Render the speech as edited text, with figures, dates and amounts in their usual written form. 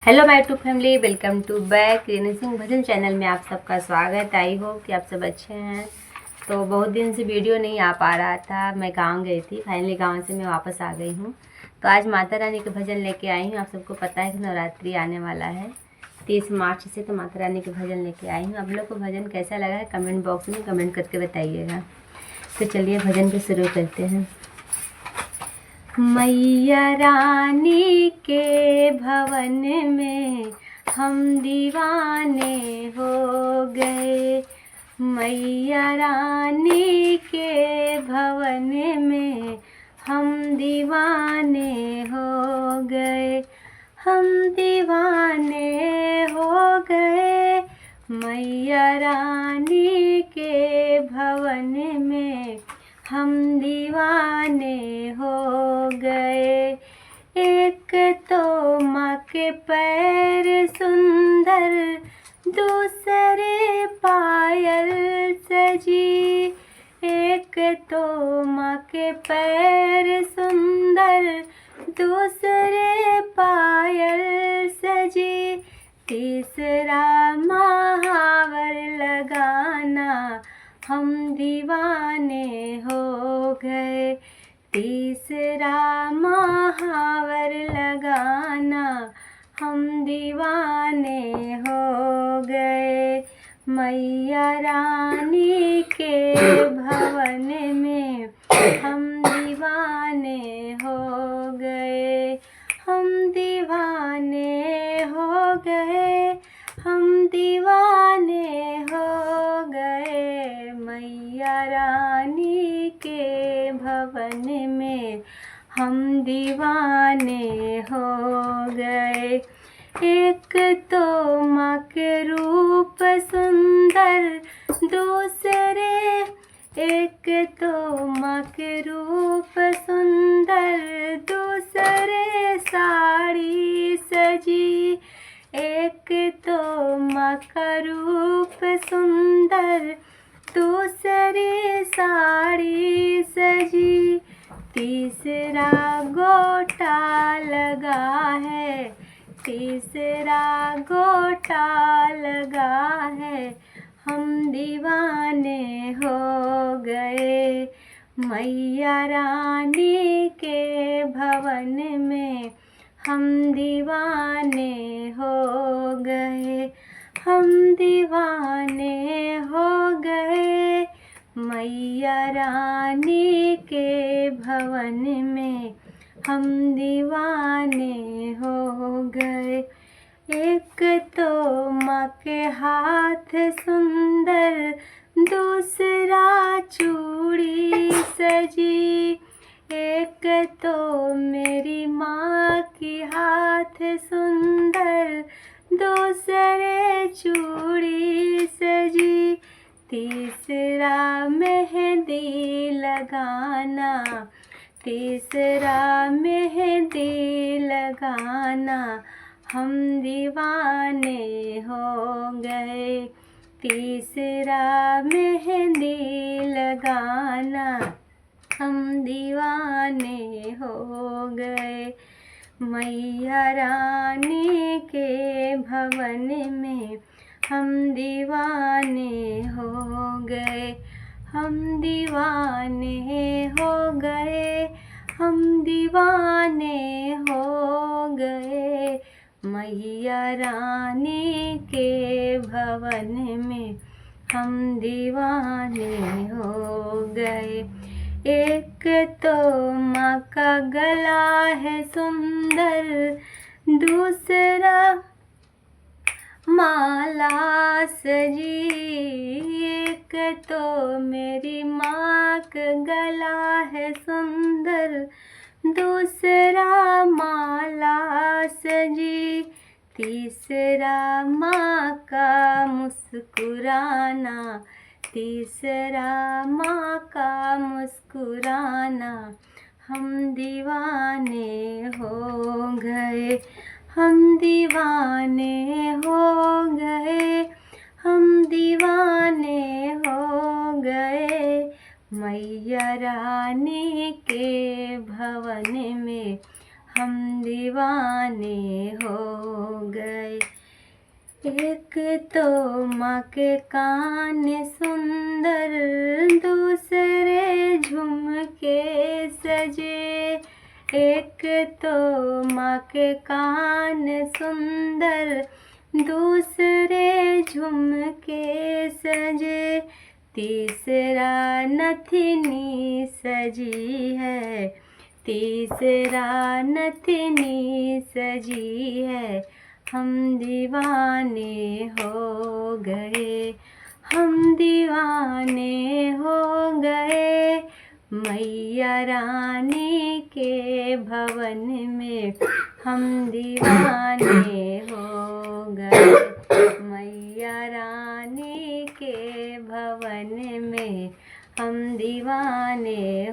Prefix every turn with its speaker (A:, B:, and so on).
A: Hello my YouTube family, welcome to back Renu Singh Bhajan channel में आप सबका स्वागत। आई होप कि आप सब अच्छे हैं। तो बहुत दिन से वीडियो नहीं आ पा रहा था, मैं गांव गई थी। फाइनली गांव से मैं वापस आ गई हूँ। तो आज माता रानी के भजन लेके आई हूँ। आप सबको पता है कि नवरात्रि आने वाला है 30 मार्च से, तो माता रानी के भजन लेके आई हूँ। आप लोग को भजन कैसा लगा है कमेंट बॉक्स में कमेंट करके बताइएगा। तो चलिए भजन को शुरू करते हैं। मैया रानी के भवन में हम दीवाने हो गए। मैया रानी के भवन में हम दीवाने हो गए। हम दीवाने हो गए मैया रानी के भवन में हम दीवाने हो गए। एक तो माँ के पैर सुंदर, दूसरे पायल सजी। एक तो माँ के पैर सुंदर, दूसरे पायल सजी। तीसरा महावर लगाना हम दीवाने हो गए। तीसरा महावर लगाना हम दीवाने हो गए। मैया रानी के भवन में हम दीवाने हो गए। हम दीवाने हो गए। हम दीवाने हो गए मैया रानी के भवन में हम दीवाने हो गए। एक तो माँ के रूप सुंदर, दूसरे एक तो माँ के रूप सुंदर, दूसरे साड़ी सजी। एक तो माँ का रूप सुंदर, दूसरी साड़ी सजी। तीसरा गोटा लगा है, तीसरा गोटा लगा है। हम दीवाने हो गए मैया रानी के भवन में हम दीवाने हो गए। हम दीवाने हो गए मैया रानी के भवन में हम दीवाने हो गए। एक तो माँ के हाथ सुंदर, दूसरा चूड़ी सजी। एक तो मेरी माँ की हाथ सुंदर, दूसरे चूड़ी सजी। तीसरा मेहंदी लगाना, तीसरा मेहंदी लगाना हम दीवाने हो गए। तीसरा मेहंदी लगाना हम दीवाने हो गए। मैया रानी के भवन में हम दीवाने हो गए। हम दीवाने हो गए। हम दीवाने हो गए मैया रानी के भवन में हम दीवाने हो गए। एक तो माँ का गला है सुंदर, दूसरा माला सजी। एक तो मेरी माँ का गला है सुंदर, दूसरा माला सजी। तीसरा माँ का मुस्कुराना, तीसरा माँ का मुस्कुराना हम दीवाने हो गए। हम दीवाने हो गए। हम दीवाने हो गए मैया रानी के भवन में हम दीवाने हो गए। एक तो माँ के कान सुंदर, दूसरे झुमके सजे। एक तो माँ के कान सुंदर, दूसरे झुमके सजे। तीसरा नथनी सजी है, तीसरा नथनी सजी है। हम दीवाने हो गए, हम दीवाने हो गए। मैया रानी के भवन में हम दीवाने हो गए। मैया रानी के भवन में हम दीवाने